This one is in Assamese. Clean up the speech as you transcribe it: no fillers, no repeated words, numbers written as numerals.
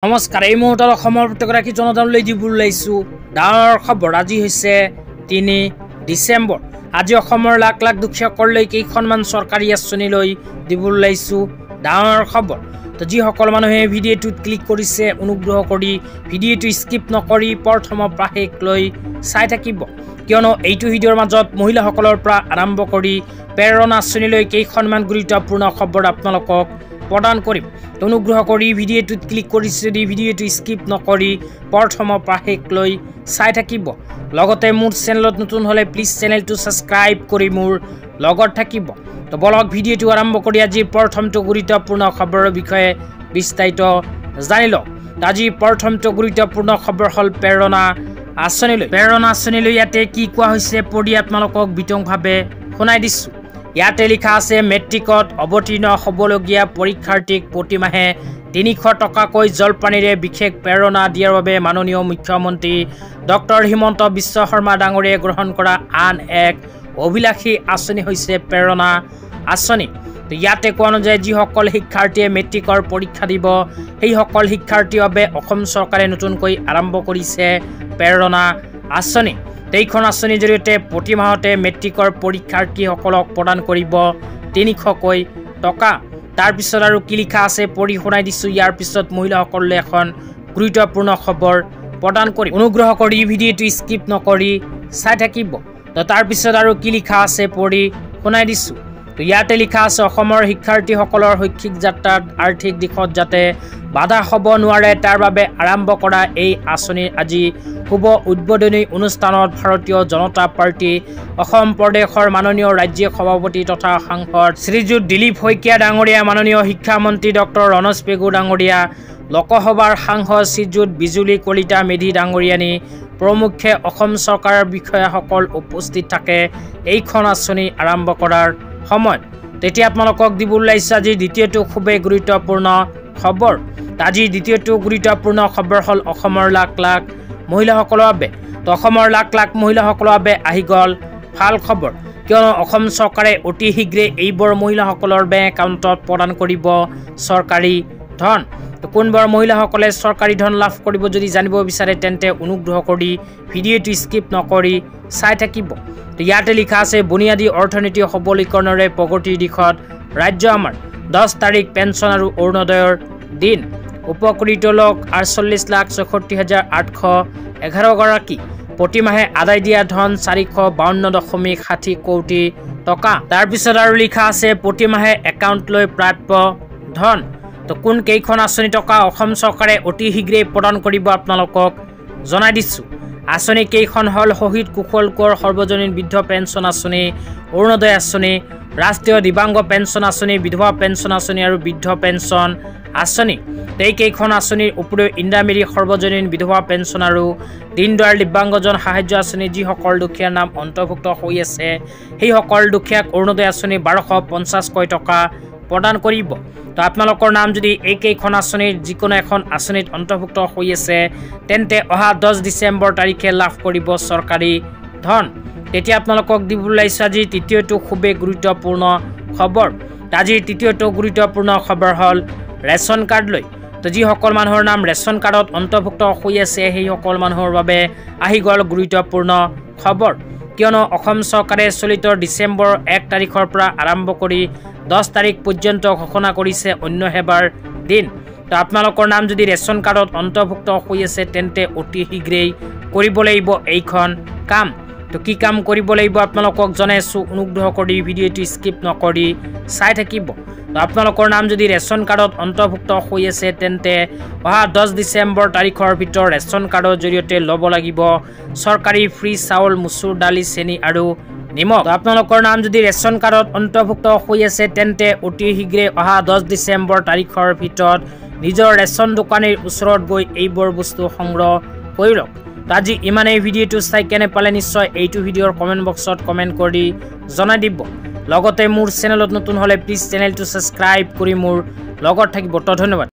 নমস্কাৰ এই মুহূৰ্তত অসমৰ প্ৰতিগৰাকী জনতালৈ দিবলৈ লাইছো ডাঙৰ খবৰ আজি হৈছে 3 ডিসেম্বৰ আজি অসমৰ লাখ লাখ দুখীয়াসকললৈ কেইখনমান চৰকাৰী আঁচনি লৈ দিবলৈ লাইছো ডাঙৰ খবৰ তো যিসকল মানুহে ভিডিঅ'টোত ক্লিক কৰিছে অনুগ্ৰহ কৰি ভিডিঅ'টো স্কিপ নকৰি প্ৰথমৰ পৰা শেষ লৈ চাই থাকিব কিয়নো এইটো ভিডিঅ'ৰ মাজত মহিলাসকলৰ পৰা আৰম্ভ কৰি প্ৰেৰণা আঁচনিলৈ কেইখনমান গুৰুত্বপূৰ্ণ খবৰ আপোনালোকক প্ৰদান কৰিম অনুগ্ৰহ কৰি ভিডিঅ'টোত ক্লিক কৰিছে যদি ভিডিঅ'টো স্কিপ নকৰি প্ৰথমৰ পৰা শেষ লৈ চাই থাকিব লগতে মোৰ চেনেলত নতুন হলে প্লিজ চেনেলটো সাবস্ক্ৰাইব কৰি মোৰ লগত থাকিব তো বলক ভিডিঅ'টো আৰম্ভ কৰি আজি প্ৰথমটো গুৰুত্বপূৰ্ণ খবৰৰ বিষয়ে বিস্তাৰিত জানি লওক আজি প্ৰথমটো গুৰুত্বপূৰ্ণ খবৰ হল প্ৰেৰণা আঁচনিলৈ ইয়াতে কি কোৱা হৈছে পঢ়ি আপোনালোকক বিতংভাৱে শুনাই দিছো ইয়াতে লিখা আছে মেট্ৰিকত অৱতীৰ্ণ হ'বলগীয়া পৰীক্ষাৰ্থীক প্ৰতিমাহে 300 টকাকৈ জলপানীৰে বিশেষ প্ৰেৰণা দিয়াৰ বাবে মাননীয় মুখ্যমন্ত্ৰী ডক্টৰ হিমন্ত বিশ্ব শৰ্মা ডাঙৰীয়ে গ্ৰহণ কৰা আন এক অভিলাষী আঁচনি হৈছে প্ৰেৰণা আঁচনি ইয়াতে কোৱা অনুযায়ী যিসকল শিক্ষাৰ্থীয়ে মেট্ৰিকৰ পৰীক্ষা দিব সেই সকল শিক্ষাৰ্থীৰ বাবে অসম চৰকাৰে নতুনকৈ আৰম্ভ কৰিছে প্ৰেৰণা আঁচনি এইখন আঁচনিৰ জৰিয়তে প্ৰতি মাহতে মেট্ৰিকৰ পৰীক্ষাৰ্থীসকলক প্ৰদান কৰিব 300কৈ টকা তাৰ পিছত আৰু কি লিখা আছে পঢ়ি শুনাই দিছো ইয়াৰ পিছত মহিলাসকললৈ এখন গুৰুত্বপূৰ্ণ খবৰ প্ৰদান কৰি অনুগ্ৰহ কৰি ভিডিঅ'টো স্কিপ নকৰি চাই থাকিব তো তাৰ পিছত আৰু কি লিখা আছে পঢ়ি শুনাই দিছো তো ইয়াতে লিখা আছে অসমৰ শিক্ষাৰ্থীসকলৰ শৈক্ষিক যাত্ৰাত আৰ্থিক দিশত যাতে বাধা হ'ব নোৱাৰে তাৰ বাবে আৰম্ভ কৰা এই আঁচনিৰ আজি শুভ উদ্বোধনী অনুষ্ঠানত ভাৰতীয় জনতা পাৰ্টি অসম প্ৰদেশৰ মাননীয় ৰাজ্যিক সভাপতি তথা সাংসদ শ্ৰীযুত দিলীপ শইকীয়া ডাঙৰীয়া মাননীয় শিক্ষামন্ত্ৰী ডক্টৰ ৰণোজ পেগু ডাঙৰীয়া লোকসভাৰ সাংসদ শ্ৰীযুত বিজুলী কলিতা মেধি ডাঙৰীয়ানী প্ৰমুখ্যে অসম চৰকাৰৰ বিষয়াসকল উপস্থিত থাকে এইখন আঁচনি আৰম্ভ কৰাৰ সময় তেতিয়া আপোনালোকক দিবলৈ লাইছো আজি দ্বিতীয়টো খুবেই গুৰুত্বপূৰ্ণ খবৰ আজি দ্বিতীয়টো গুৰুত্বপূৰ্ণ খবৰ হল অসমৰ লাখ লাখ মহিলাসকলৰ বাবে তো অসমৰ লাখ লাখ মহিলাসকলৰ বাবে আহি গল ভাল খবৰ কিয়নো অসম চৰকাৰে অতি শীঘ্ৰে এইবোৰ মহিলাসকলৰ বেংক একাউণ্টত প্ৰদান কৰিব চৰকাৰী ধন তো কোনবোৰ মহিলাসকলে চৰকাৰী ধন লাভ কৰিব যদি জানিব বিচাৰে তেন্তে অনুগ্ৰহ কৰি ভিডিঅ'টো স্কিপ নকৰি চাই থাকিব তো ইয়াতে লিখা আছে বুনিয়াদী অৰ্থনীতি সবলীকৰণৰে প্ৰগতিৰ দিশত ৰাজ্য আমাৰ 10 তাৰিখ পেঞ্চন আৰু অৰুণোদয়ৰ দিন উপকৃত লোক 48,64,811 গৰাকী প্ৰতিমাহে আদায় দিয়া ধন 452.60 কোটি টকা তাৰ পিছত আৰু লিখা আছে প্ৰতিমাহে একাউণ্টলৈ প্ৰাপ্য ধন তো কোন কেইখন আঁচনি টকা অসম চৰকাৰে অতি শীঘ্ৰে প্ৰদান কৰিব আপোনালোকক জনাই দিছো আঁচনি কেইখন হল শহীদ কুশল কোঁৱৰ সৰ্বজনীন বৃদ্ধ পেঞ্চন আঁচনি অৰুণোদয় আঁচনি ৰাষ্ট্ৰীয় দিব্যাংগ পেঞ্চন আঁচনি বিধৱা পেঞ্চন আঁচনি আৰু বৃদ্ধ পেঞ্চন আঁচনি এই কেইখন আঁচনিৰ উপৰিও ইন্দিৰামেৰী সৰ্বজনীন বিধৱা পেঞ্চন আৰু দীনদয়াল দিব্যাংগজন সাহায্য আঁচনি যিসকল দুখীয়াৰ নাম অন্তৰ্ভুক্ত হৈ আছে সেই সকল দুখীয়াক অৰুণোদয় আঁচনি 1250 টকা প্ৰদান কৰিব তো আপোনালোকৰ নাম যদি এই কেইখন আঁচনিৰ যিকোনো এখন আঁচনিত অন্তৰ্ভুক্ত হৈ আছে তেন্তে অহা 10 ডিসেম্বৰ তাৰিখে লাভ কৰিব চৰকাৰী ধন তেতিয়া আপোনালোকক দিবলৈ লাইছো আজি তৃতীয়টো খুবেই গুৰুত্বপূৰ্ণ খবৰ আজি তৃতীয়টো গুৰুত্বপূৰ্ণ খবৰ হল ৰেচন কাৰ্ড লৈ তো যিসকল মানুহৰ নাম ৰেচন কাৰ্ডত অন্তৰ্ভুক্ত হৈ আছে সেই সকল মানুহৰ বাবে আহি গল গুৰুত্বপূৰ্ণ খবৰ কিয়নো অসম চৰকাৰে চলিত ডিসেম্বৰ 1 তাৰিখৰ পৰা আৰম্ভ কৰি 10 তাৰিখ পৰ্যন্ত ঘোষণা কৰিছে অন্য সেৱাৰ দিন তো আপোনালোকৰ নাম যদি ৰেচন কাৰ্ডত অন্তৰ্ভুক্ত হৈ আছে তেন্তে অতি শীঘ্ৰেই কৰিব লাগিব এইখন কাম তো কি কাম কৰিব লাগিব আপোনালোকক জনাইছো অনুগ্ৰহ কৰি ভিডিঅ'টো স্কিপ নকৰি চাই থাকিব তো আপোনালোকৰ নাম যদি ৰেচন কাৰ্ডত অন্তৰ্ভুক্ত হৈ আছে তেন্তে অহা 10 ডিসেম্বৰ তাৰিখৰ ভিতৰত ৰেচন কাৰ্ডৰ জৰিয়তে ল'ব লাগিব চৰকাৰী ফ্ৰী চাউল মুছুৰ দালি চেনি আৰু নিমখ আপোনালোকৰ নাম যদি ৰেচন কাৰ্ডত অন্তৰ্ভুক্ত হৈ আছে তেন্তে অতি শীঘ্ৰে অহা 10 ডিসেম্বৰ তাৰিখৰ ভিতৰত নিজৰ ৰেচন দোকানীৰ ওচৰত গৈ এইবোৰ বস্তু সংগ্ৰহ কৰি লওক আজি ইমানেই ভিডিঅ'টো চাই কেনে পালে নিশ্চয় এইটো ভিডিঅ'ৰ কমেন্ট বক্সত কমেন্ট কৰি জনাই দিব লগতে মোৰ চেনেলত নতুন হলে প্লিজ চেনেলটো সাবস্ক্ৰাইব কৰি মোৰ লগত থাকিব তো ধন্যবাদ।